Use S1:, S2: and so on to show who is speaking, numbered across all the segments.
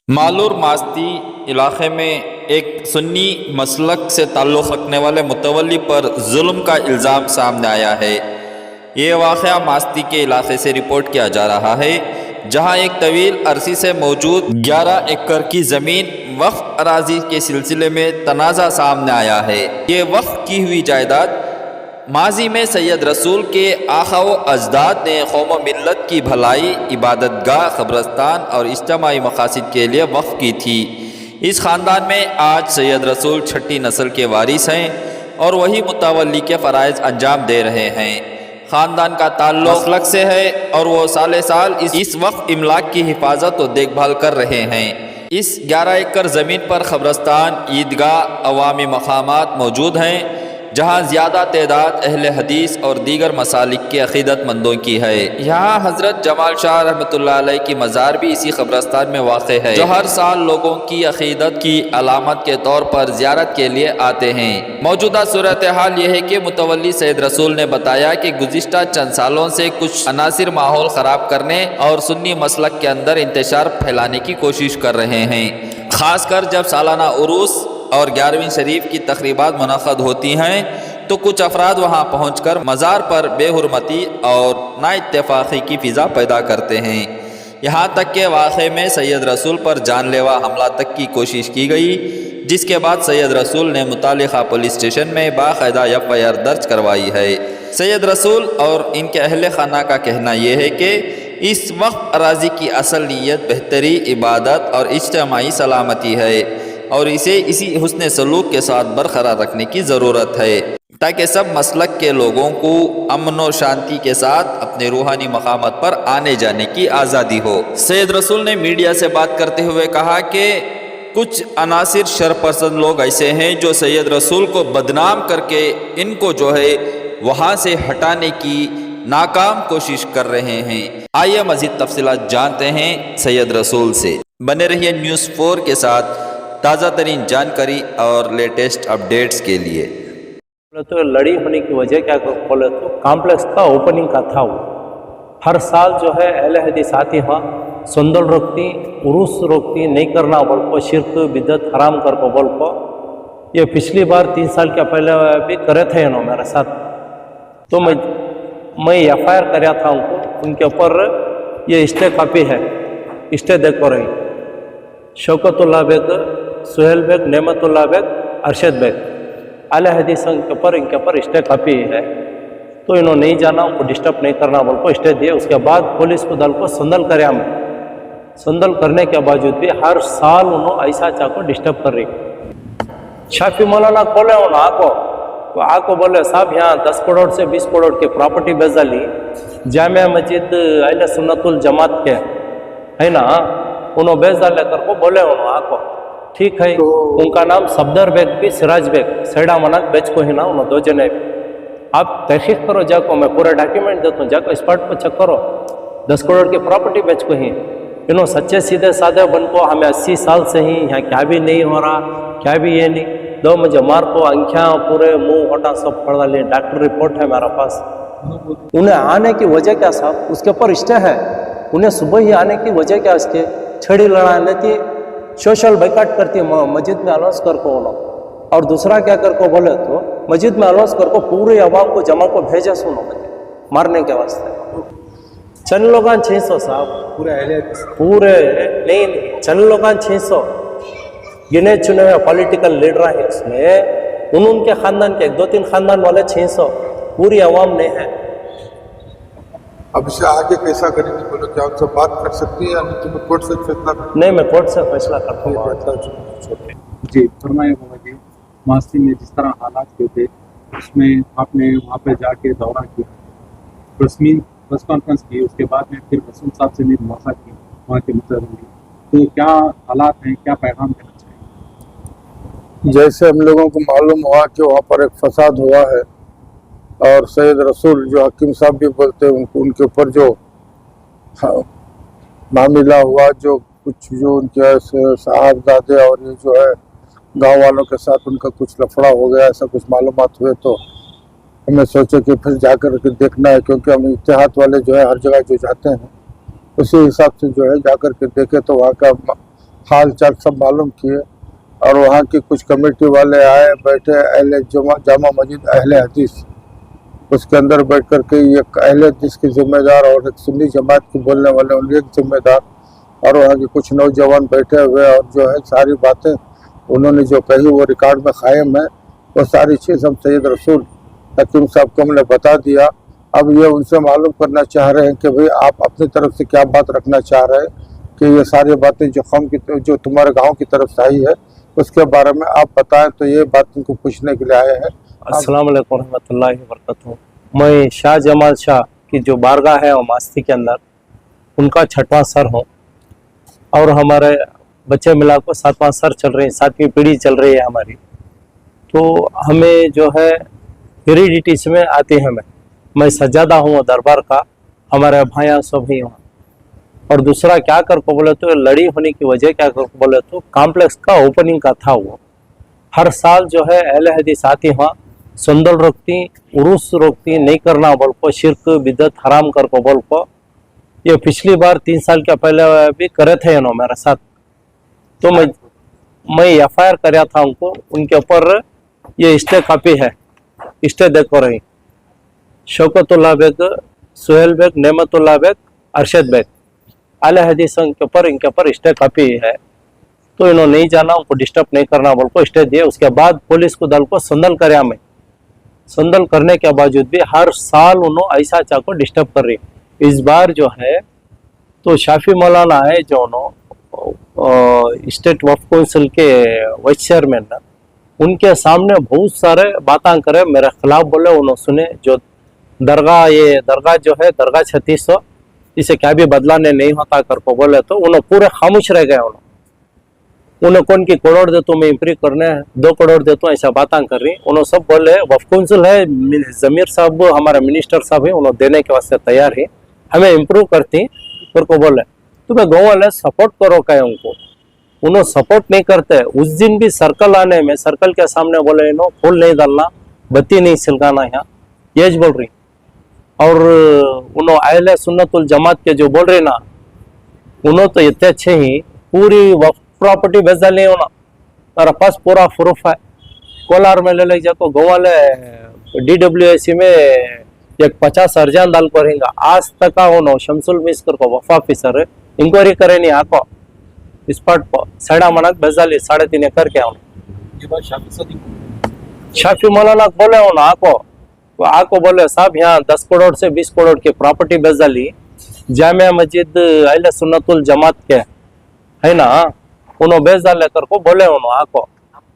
S1: मालूर मास्ती इलाके में एक सुन्नी मसलक से ताल्लुक़ रखने वाले मुतवल्ली पर जुल्म का इल्ज़ाम सामने आया है। ये वाक़या मास्ती के इलाके से रिपोर्ट किया जा रहा है, जहां एक तवील अरसी से मौजूद 11 एकड़ की ज़मीन वक्फ अराजी के सिलसिले में तनाज़ा सामने आया है। ये वक्फ की हुई जायदाद माजी में सैयद रसूल के आका व अजदाद ने कौम मिल्लत की भलाई, इबादतगाह, कब्रस्तान और इज्तिमाई मकासद के लिए वक्फ की थी। इस ख़ानदान में आज सैयद रसूल छठी नस्ल के वारिस हैं और वही मुतवल्ली के फ़राइज़ अंजाम दे रहे हैं। ख़ानदान का ताल्लुक़ मसलक से है और वो साले साल इस वक्फ इमलाक की हिफाजत और देखभाल कर रहे हैं। इस 11 एकड़ ज़मीन पर कब्रस्तान, ईदगाह, अवामी मकामात मौजूद हैं, जहाँ ज़्यादा तादाद अहले हदीस और दीगर मसालिक के अक़ीदतमंदों की है। यहाँ हज़रत जमाल शाह रहमतुल्लाह अलैह की मज़ार भी इसी कब्रस्तान में वाक़ है, जो हर साल लोगों की अक़ीदत की अलामत के तौर पर ज़ियारत के लिए आते हैं। मौजूदा सूरत हाल यह है कि मुतवल्ली सैयद रसूल ने बताया कि गुज़िश्ता चंद सालों से कुछ अनासिर माहौल ख़राब करने और सुन्नी मसलक के अंदर इंतशार फैलाने की कोशिश कर रहे हैं। ख़ासकर जब सालाना उरूस और 11वीं शरीफ की तकरीबात मुनक़द होती हैं तो कुछ अफराद वहाँ पहुँचकर मज़ार पर बेहुरमती और नाइत्तेफ़ाक़ी की फ़िज़ा पैदा करते हैं। यहाँ तक के वाक़े में सैयद रसूल पर जानलेवा हमला तक की कोशिश की गई, जिसके बाद सैयद रसूल ने मुतालिका पुलिस स्टेशन में बाकायदा FIR दर्ज करवाई है। सैयद रसूल और इनके अहले खाना का कहना यह है कि इस वक्फ अराज़ी की असल नीयत बेहतरी, इबादत और इज्तिमाई सलामती है और इसे इसी हुस्न सलूक के साथ बरकरार रखने की ज़रूरत है, ताकि सब मसलक के लोगों को अमन और शांति के साथ अपने रूहानी मकामत पर आने जाने की आज़ादी हो। सैयद रसूल ने मीडिया से बात करते हुए कहा कि कुछ अनासिर शरपसंद लोग ऐसे हैं जो सैयद रसूल को बदनाम करके इनको जो है वहाँ से हटाने की नाकाम कोशिश कर रहे हैं। आइए मज़ीद तफसीलात जानते हैं सैयद रसूल से। बने रहिए न्यूज़ 4 के साथ ताज़ा तरीन जानकारी और लेटेस्ट अपडेट्स के लिए।
S2: तो लड़ी होने की वजह क्या बोले तो कॉम्प्लेक्स का ओपनिंग का था। वो हर साल जो है अहले हदीस आती, हाँ संदल रोकती, उरूस रोकती, नहीं करना बोल को, शिरक बिदत हराम कर को बोल को। ये पिछली बार 3 साल के पहले भी करे थे इन्होंने मेरे साथ, तो मैं FIR कराया था उनके ऊपर। ये स्टे कापी है, स्टे देखो रही शौकतुल्लाह बेग, सुहेल बेग, नेमतुल्लाह बेग, अरशद बेग, आले हदीस के ऊपर इनके ऊपर स्टे कापी है। तो इन्होंने नहीं जाना, उनको डिस्टर्ब नहीं करना बोल को स्टे दिए। उसके बाद पुलिस को दल को संदल कराया। मैं संदल करने के बावजूद भी हर साल उन्होंने ऐसा चाह को डिस्टर्ब कर रही। शाफी मौलाना खोले उन्होंने आको बोले साहब यहाँ 10 करोड़ से 20 करोड़ की प्रॉपर्टी बेचा ली, जामिया मस्जिद अहले सुन्नतुल जमात के है ना, उन्होंने बेच डाले कर को बोले उन्होंने आको ठीक है। तो उनका नाम सफदर बेग भी सिराज बेग सैडा मनाक बेच को ही ना, उन्होंने 2 जने। आप तहकीक करो जाको, मैं पूरा डॉक्यूमेंट देता हूँ, जाको स्पॉट पर चेक करो। 10 करोड़ की प्रॉपर्टी बेच को ही इन्होंने सच्चे सीधे साधे बन को हमें 80 साल से ही यहाँ क्या भी नहीं हो रहा, क्या भी ये नहीं दो मुझे मार को आंखियाँ पूरे मुंह होटा सब पड़ डाली। डॉक्टर रिपोर्ट है मेरा पास। उन्हें आने की वजह क्या साहब, उसके ऊपर स्टे है। उन्हें सुबह ही आने की वजह क्या, उसके छड़ी लड़ा लेती, सोशल बाइकाट करती मस्जिद में अनाउंस कर को उन्होंने। और दूसरा क्या कर को बोले तो मस्जिद में अनाउंस कर को पूरे अवाम को जमा को भेजे सुनो मारने के वास्ते। चंद लोग 600 साहब पूरे नहीं चंद लोग 600 गिने चुने हुए पॉलिटिकल लीडर है इसमें। उनके खानदान के 2-3 खानदान वाले 600 पूरी अवाम ने है।
S3: अब इसे आगे कैसा करेंगे बोलो, क्या उनसे बात कर सकती है या नहीं? तुम्हें कोर्ट से फैसला
S2: नहीं, मैं कोर्ट से फैसला करता हूँ।
S4: जी फरमाए बाबा जी, मास्ती में जिस तरह हालात हुए थे उसमें आपने वहाँ पे जाके दौरा किया, प्रेस कॉन्फ्रेंस की, उसके बाद में फिर रसूल साहब से भी मुलाकात की वहाँ के मुतवल्ली, तो क्या हालात हैं, क्या पैगाम देना चाहिए?
S3: जैसे हम लोगों को मालूम हुआ कि वहाँ पर एक फसाद हुआ है और सैयद रसूल जो हकीम साहब भी बोलते हैं उनके ऊपर जो मामला हुआ, जो कुछ जो उनके साहबजादे और ये जो है गांव वालों के साथ उनका कुछ लफड़ा हो गया, ऐसा कुछ मालूमात हुए, तो हमें सोचे कि फिर जाकर के देखना है, क्योंकि हम इत्तेहाद वाले जो है हर जगह जो जाते हैं उसी हिसाब से जो है जाकर के देखे तो वहाँ का हाल चाल सब मालूम किए। और वहाँ की कुछ कमेटी वाले आए, बैठे, अहले जामा मस्जिद अहले हदीस, उसके अंदर बैठ कर के ये अहले हदीस के जिम्मेदार और एक सुन्नी जमात के बोलने वाले उनके एक जिम्मेदार और वहाँ के कुछ नौजवान बैठे हुए, और जो है सारी बातें उन्होंने जो कही वो रिकॉर्ड में कायम है। वो सारी चीज़ हम सैयद रसूल हकीम साहब को हमने बता दिया। अब ये उनसे मालूम करना चाह रहे हैं कि भाई आप अपनी तरफ से क्या बात रखना चाह रहे हैं, कि ये सारी बातें जो तुम्हारे गांव की तरफ से आई है उसके बारे में आप बताएं। तो ये बात उनको पूछने के लिए आए हैं।
S2: अस्सलाम वालेकुम रहमतुल्लाहि व बरकातहू। मैं शाह जमाल शाह की जो बारगाह है मास्ती के अंदर, उनका 6वां सर हूँ और हमारे बच्चे मिला को 7वां सर चल रही है, 7वीं पीढ़ी चल रही है हमारी। तो हमें जो है हेरिडिटी में आती है। मैं सज्जादा हूँ दरबार का, हमारे भाइयाँ सब ही वहाँ। और दूसरा क्या कर को बोले तो लड़ी होने की वजह क्या कर को बोले तो कॉम्प्लेक्स का ओपनिंग का था। वो हर साल जो है अहले हदीस आती वहाँ, संदल रोकती, उरूस रोकती, नहीं करना बोल को, शिरक बिदत हराम कर को बोल को। ये पिछली बार 3 साल के पहले भी करे थे इन्होंने मेरे साथ। तो मैं FIR कराया था उनको, उनके ऊपर ये स्टे कापी है, स्टे देखो रही। शौकतुल्लाह बेग, सुहेल बेग, नेमतुल्लाह बेग, अरशद बेग, आले हदीस के ऊपर इनके ऊपर स्टे कापी है। तो इन्होंने नहीं जाना, उनको डिस्टर्ब नहीं करना बोल को स्टे दिए। उसके बाद पुलिस को दल को संदल कराया। मैं संदल करने के बावजूद भी हर साल उन्होंने ऐसा चा को डिस्टर्ब कर रही। इस बार जो है तो शाफी मौलाना है जो स्टेट वक्फ काउंसिल के वाइस चेयरमैन, उनके सामने बहुत सारे बातें करे, मेरे खिलाफ बोले। उन्होंने सुने जो दरगाह जो है दरगाह 3600 इसे क्या भी बदलाने नहीं होता कर को बोले, तो उन्होंने पूरे खामोश रह गए। उन्हें कौन की करोड़ दे तो मैं इम्प्रूव करने 2 करोड़ दे तो ऐसा बातें कर रही। उन्होंने सब बोले वक्फ काउंसिल है, जमीर साहब हमारे मिनिस्टर साहब है, उन्होंने देने के वास्ते तैयार है, हमें इम्प्रूव करती फिर को बोले। तुम्हें गाँव वाले सपोर्ट करो क्या उनको, उन्होंने सपोर्ट नहीं करते। उस दिन भी सर्कल आने में सर्कल के सामने बोले इन्हों फूल नहीं डालना, बत्ती नहीं सिलगाना, यहाँ ये बोल रही। और उन्होंने अहले सुन्नतुल जमात के जो बोल रहे ना, उन्होंने तो इतने अच्छे ही पूरी वक्फ प्रॉपर्टी बेच डाली। उन्होंने मेरे पास पूरा प्रूफ है, कोलार में ले जाको गाँव वाले DWAC में एक 50 अर्जान डाल को रहेगा। आज तक उन्होंने शमसुल मिस्कर को वफा ऑफिसर इंक्वायरी करे नहीं आको स्पॉट पर सड़ा मनक बेजाली 3.5 एकड़ के। शाफी मौलाना बोले आको बोले साहब यहाँ 10 करोड़ से 20 करोड़ की प्रॉपर्टी बेजाली जामिया मस्जिद अहले सुन्नतुल जमात के है ना, उन्होंने बेच डाले कर को बोले। उन्होंने आको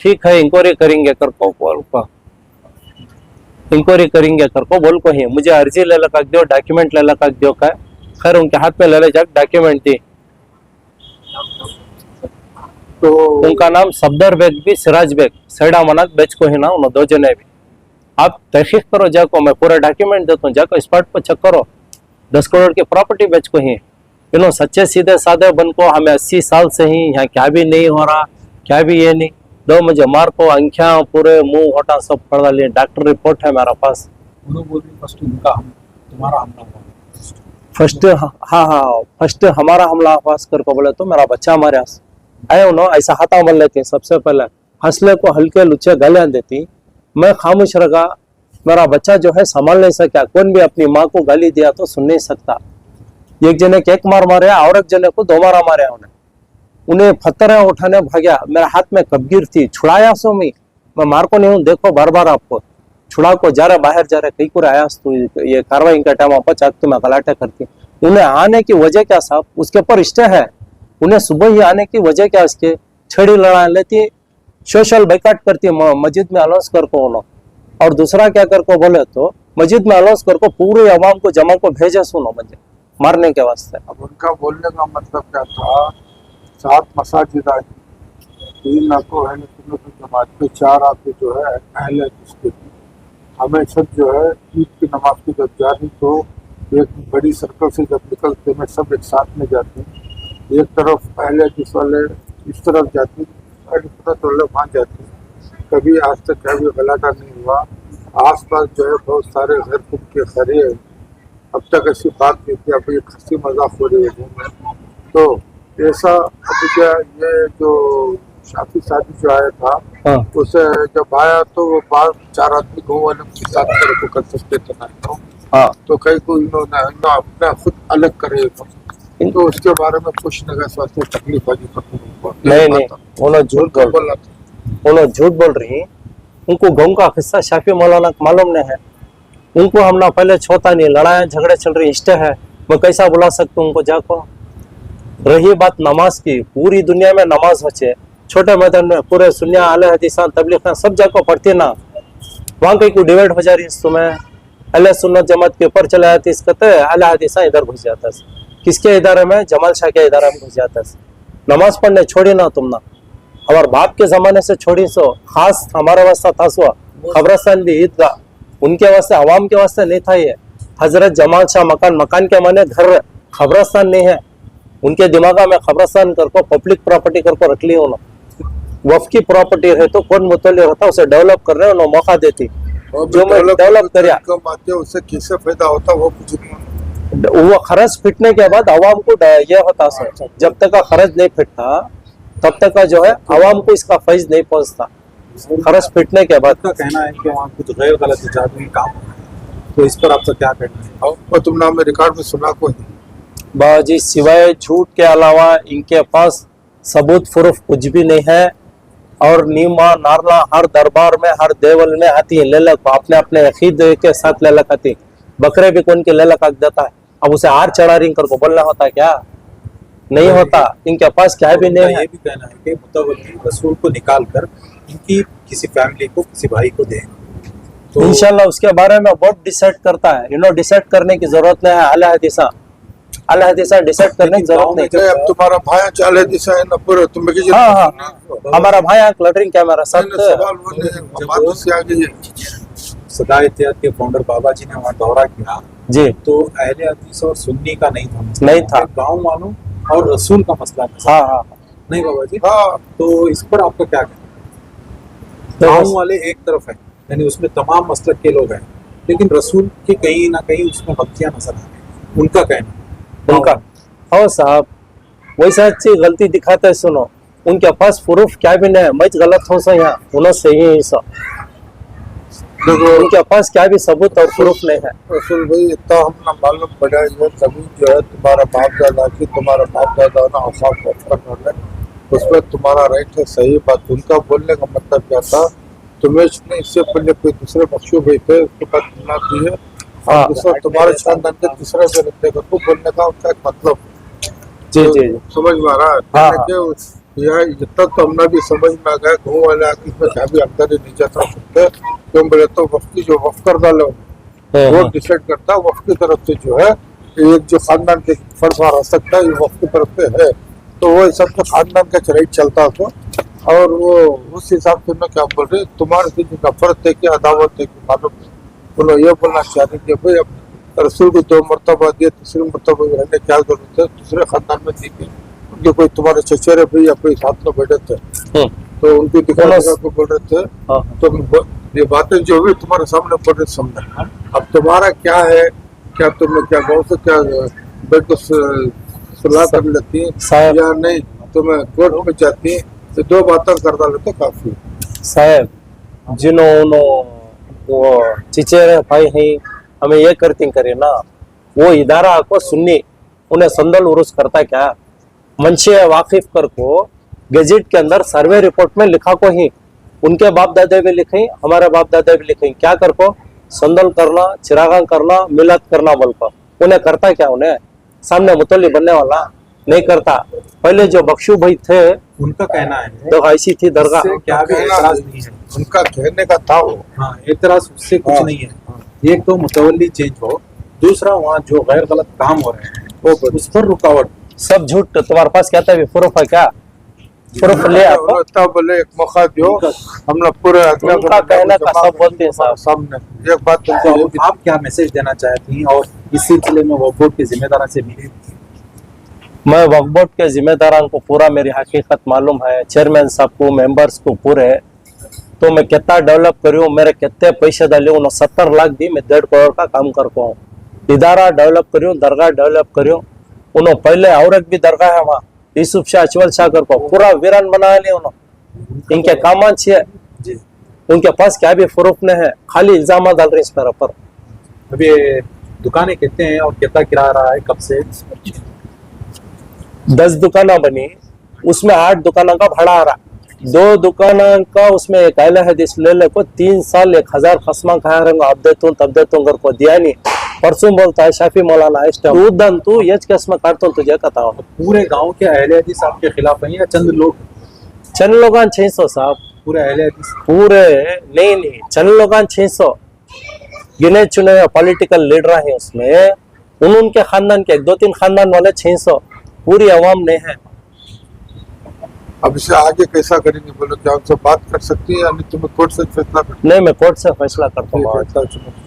S2: ठीक है इंक्वायरी करेंगे कर को बोल को, इंक्वायरी करेंगे कर को बोल को ही मुझे अर्जी ले लगा दो, डॉक्यूमेंट ले लगा दो का। खैर उनके हाथ में ले ले जाकर डॉक्यूमेंट दी। तो उनका नाम सफदर बेग भी सिराज बेग सैडा मनाक बेच को ही ना, उन्होंने 2 जने भी। आप तहकीक करो जाको, मैं पूरा डॉक्यूमेंट देता हूँ, जाको स्पॉट पर चेक करो। 10 करोड़ की प्रॉपर्टी बेच को ही इन्होंने सच्चे सीधे साधे बन को हमें 80 साल से ही यहाँ क्या भी नहीं हो रहा, क्या भी ये नहीं। 2 मुझे मार को अंख्या पूरे मुंह होटा सब पड़ डाली। डॉक्टर रिपोर्ट है मेरे पास। फर्स्ट हमारा हमला आवाज कर को बोले तो मेरा बच्चा मारे आए उन्होंने ऐसा हाथा बोल लेते। सबसे पहले हंसले को हल्के लुचे गालियां देती, मैं खामोश रहा। मेरा बच्चा जो है संभाल नहीं सका। कौन भी अपनी माँ को गाली दिया तो सुन नहीं सकता। एक जने के 1 मार मारे और एक जने को 2 मारा मारे। उन्हें पत्थर उठाने भाग्या, मेरे हाथ में कबगीर थी, छुड़ाया सो मैं मार को नहीं हूँ। देखो बार बार आपको छुड़ा को जा रहे बाहर जा रहे कई को आया तो ये कार्रवाई का टाइम आप चाक तो मैं गलाटे करती। उन्हें आने की वजह क्या साहब, उसके ऊपर स्टे है। उन्हें सुबह ही आने की वजह क्या, इसके छड़ी लड़ा लेती, सोशल बाइकाट करती मस्जिद में अलाउंस कर को उन्होंने। और दूसरा क्या कर को बोले तो मस्जिद में अलाउंस कर को पूरे अवाम को जमा को भेजे सुनो मस्जिद मारने के वास्ते।
S3: अब उनका बोलने का मतलब क्या था, 7 मसाजिद आई, 3 आपको अहले सुन्नत जमात पे, 4 आपके जो है अहले हदीस के। हमें सब जो है ईद की नमाज की जब जाती तो एक बड़ी सर्कल से जब निकलते में सब एक साथ में जाते हैं। एक तरफ अहले हदीस वाले इस तरफ जाते, वहाँ जाते। कभी आज तक कभी गलाटा नहीं हुआ। आसपास जो है बहुत सारे घर खुद के खड़े हैं। अब तक ऐसी बात नहीं थी। अब ये हंसी मजाक हो रही है। तो ऐसा अभी क्या, ये जो शादी जो आया था
S2: हाँ
S3: उसे जब आया तो वो बाहर 4 आदमी गाँव वाले के साथ मेरे को कर सकते थे ना,
S2: हाँ
S3: तो कहीं को इन्होंने अपना खुद अलग करे, तो उसके बारे में कुछ न कैसे वास्ते तकलीफ आगी करते
S2: नहीं उन्होंने झूठ बोल
S3: बोला था।
S2: उन्होंने झूठ बोल रही। उनको गाँव का किस्सा शाफी मौलाना को मालूम नहीं है। उनको हमने पहले छोता नहीं, लड़ाई झगड़े चल रही इष्ट है, मैं कैसा बुला सकता हूँ उनको जाको। रही बात नमाज की, पूरी दुनिया में नमाज होचे, छोटे मैदान में पूरे सुन्निया अहले हदीसा तबलीग सब जगह पढ़ती ना, वहाँ कहीं को डिवाइड हो जा रही है। तुम्हें अहले सुन्नत जमात के ऊपर चला जाती है, कहते अहले हदीसा इधर घुस जाता है। किसके इदारे में? जमाल शाह के इदारे में घुस जाता है। नमाज पढ़ने छोड़ी ना तुम ना, हमारे बाप के जमाने से छोड़ी सो, खास हमारे वास्ता था सो खबरस्तान भी ईदगाह, उनके वास्ते अवाम के वास्ते नहीं था। ये हजरत जमाल शाह मकान के माने घर, खबरस्तान नहीं है। उनके दिमाग में खबरस्तान कर को पब्लिक प्रॉपर्टी कर को रख ली उन्होंने। वफ की प्रॉपर्टी है तो कौन मुतल्ली रहता, उसे डेवलप कर रहे उन्होंने मौका देती, जो मैं डेवलप कर
S3: उससे किससे फायदा होता वो कुछ नहीं।
S2: वो खर्च फिटने के बाद अवाम को ये होता सर, जब तक का खर्च नहीं फिटता तब तक का जो है अवाम को इसका फैज नहीं पहुंचता। खर्च फिटने के बाद
S4: का कहना है कि वहाँ कुछ गैर गलत जादुई काम हो रहा है, तो इस पर आपका क्या कहना है?
S3: और तुमने हमें रिकॉर्ड में सुना कोई?
S2: बाजी सिवाय झूठ के अलावा इनके पास सबूत प्रूफ कुछ भी नहीं है। और नीमा नारला हर दरबार में हर देवल में आती है, लेलक अपने अपने अकीद के साथ लेलक आती। बकरे भी कौन के लेलक आग देता है, अब उसे हार चढ़ा रिंग कर को बोलना होता है क्या? नहीं होता। इनके पास क्या भी नहीं है।
S4: ये भी कहना है कि मुतवल्ली रसूल को निकाल कर इनकी किसी फैमिली को, किसी भाई को देगा, तो
S2: इंशाल्लाह उसके बारे में बहुत डिसाइड करता है। इन्होंने डिसाइड करने की जरूरत नहीं है। अहले हदीसा डिसाइड करने की जरूरत नहीं।
S3: अब तुम्हारा भाई चाले दिशा है ना पूरे तुम
S2: हाँ, हमारा भाई यहाँ क्लटरिंग कैमरा सब
S3: सवाल वो नहीं है, बात उससे आ गई है।
S4: सदायत के फाउंडर बाबा जी ने वहाँ दौरा किया
S2: जी,
S4: तो अहले हदीस और सुन्नी का नहीं था,
S2: नहीं था।
S4: गांव वालों और रसूल का मसला था।
S2: हाँ
S4: नहीं बाबा जी,
S3: हाँ
S4: तो इस पर आपका क्या कहना है?
S2: तो
S4: गांव वाले एक तरफ है, यानी उसमें तमाम मसलक के लोग हैं, लेकिन रसूल के कहीं ना कहीं उसमें मक्खियां नजर आ रही, उनका कहना
S2: उनका हो साहब वैसा अच्छी गलती दिखाते है। सुनो, उनके पास प्रूफ क्या भी नहीं है, मैं गलत हो सा यहाँ उन्होंने सही है सब,
S3: देखो
S2: उनके पास क्या भी सबूत और प्रूफ नहीं है।
S3: रसूल भाई इतना हमने मालूम पड़ा है, तभी जो है तुम्हारा बाप दादा ना औसाफ वाले उसमें तुम्हारा राइट है, सही बात। उनका बोलने का मतलब क्या था, तुम्हें नहीं, इससे पहले कोई दूसरे बख्शू भाई थे उसके बाद तुमने दी है,
S2: हाँ।
S3: और दूसरा तुम्हारे खानदान के दूसरे से रहते हैं, तो बोलने का उनका एक मतलब
S2: जी जी जी।
S3: समझ में आ रहा है।
S2: हाँ,
S3: कहने के यह जितना तो हमने भी समझ में आ गया, गाँव वाले आके इसमें क्या भी अंदर ही नहीं जाता सकते, क्यों बोले तो वक्ती जो वफ कर डाले वो डिसाइड करता है, वफ की तरफ से जो है एक जो खानदान के फर्ज रह सकता है ये वफ की तरफ से है, तो वो सब तो खानदान का चराइट चलता था। और वो उस हिसाब से मैं क्या बोल रही, तुम्हारे से जो नफरत है कि अदावत है कि मालूम बोलो, ये बोलना चाह रही कि भाई अब रसूल को 2 मरतबा दिए, तीसरी मरतबा रहने क्या जरूरत है, दूसरे खानदान में दी गई, उनके कोई तुम्हारे चचेरे भाई या कोई साथ में बैठे थे तो उनको दिखा को बोल रहे थे, तो ये बातें जो भी तुम्हारे सामने पड़ रही समझा। अब तुम्हारा क्या है, क्या तुम क्या गाँव से क्या बेट को सुलह कर लेती है या नहीं, तुम्हें कोर्ट में जाती है, तो 2 बातें कर डाले तो काफी।
S2: साहब जिन्होंने वो चिचेरे भाई हैं, हमें ये करती करे ना, वो इदारा को सुन्नी उन्हें संदल उरुस करता क्या, मंशे वाकिफ कर को गजेट के अंदर सर्वे रिपोर्ट में लिखा को ही, उनके बाप दादा भी लिखे, हमारे बाप दादा भी लिखे, क्या कर को संदल करना, चिरागान करना, मिलाद करना बोल को, उन्हें करता क्या, उन्हें सामने मुतल्ली बनने वाला नहीं करता। पहले जो बख्शू भाई थे
S4: उनका कहना है
S2: तो ऐसी थी दरगाह,
S4: क्या भी एतराज नहीं है,
S3: उनका कहने का था वो।
S4: हाँ, एतराज उससे कुछ नहीं है। एक तो मुतवल्ली चेंज हो, दूसरा वहाँ जो गैर गलत काम हो रहे हैं वो उस पर रुकावट।
S2: सब झूठ। तुम्हारे पास क्या था, प्रूफ है क्या? प्रूफ ले आपको,
S3: तब बोले एक मौका दो, हमने पूरे
S2: उनका कहने का सब बोलते हैं साहब।
S3: सामने एक बात
S4: तो आप क्या मैसेज देना चाहती हैं और इस सिलसिले में वो बोर्ड के जिम्मेदार से मिले?
S2: मैं वक्फ बोर्ड के जिम्मेदारों को पूरा मेरी हकीकत मालूम है, चेयरमैन साहब को, मेंबर्स को पूरे, तो मैं कितना डेवलप करूँ, मेरे कितने पैसे डाले, उन्होंने 70 लाख दी, मैं 1.5 करोड़ का काम कर पाऊँ। इदारा डेवलप करूँ, दरगाह डेवलप करूँ, उन्होंने पहले और एक भी दरगाह है वहाँ, यूसुफ शाह अचवल सागर को पूरा वीरान बनाया नहीं उन्होंने। इनके कामांची है,
S4: जी।
S2: उनके पास क्या भी प्रूफ नहीं है, खाली इल्जाम डाल रहे हैं इस मेरे पर।
S4: अभी दुकानें कितने हैं और कितना किराया रहा है, कब से?
S2: 10 दुकानें बनी, उसमें 8 दुकानों का भाड़ा आ रहा, 2 दुकानों का उसमें एक अहले हदीस ले ले को 3 साल 1000 खस्मा खाया रहेंगे, अब देता हूँ तब देता हूँ, घर को दिया नहीं। परसों बोलता है शाफी मौलाना इस टाइम तू दन तू ये केस में काटता हूँ तुझे कहता हूँ।
S4: पूरे गांव के अहले हदीस आपके खिलाफ हैं या चंद लोग?
S2: चंद लोगान 600 साहब,
S4: पूरे अहले हदीस?
S2: पूरे नहीं चंद लोगान 600 गिने चुने पॉलिटिकल लीडर हैं उसमें, उनके खानदान के 2-3 खानदान वाले 600, पूरी अवाम नहीं है।
S3: अब इसे आगे कैसा करेंगे बोलो, क्या उनसे बात कर सकती है या नहीं? तुम्हें कोर्ट से फैसला करना
S2: नहीं मैं कोर्ट से फैसला करता हूँ।
S3: है?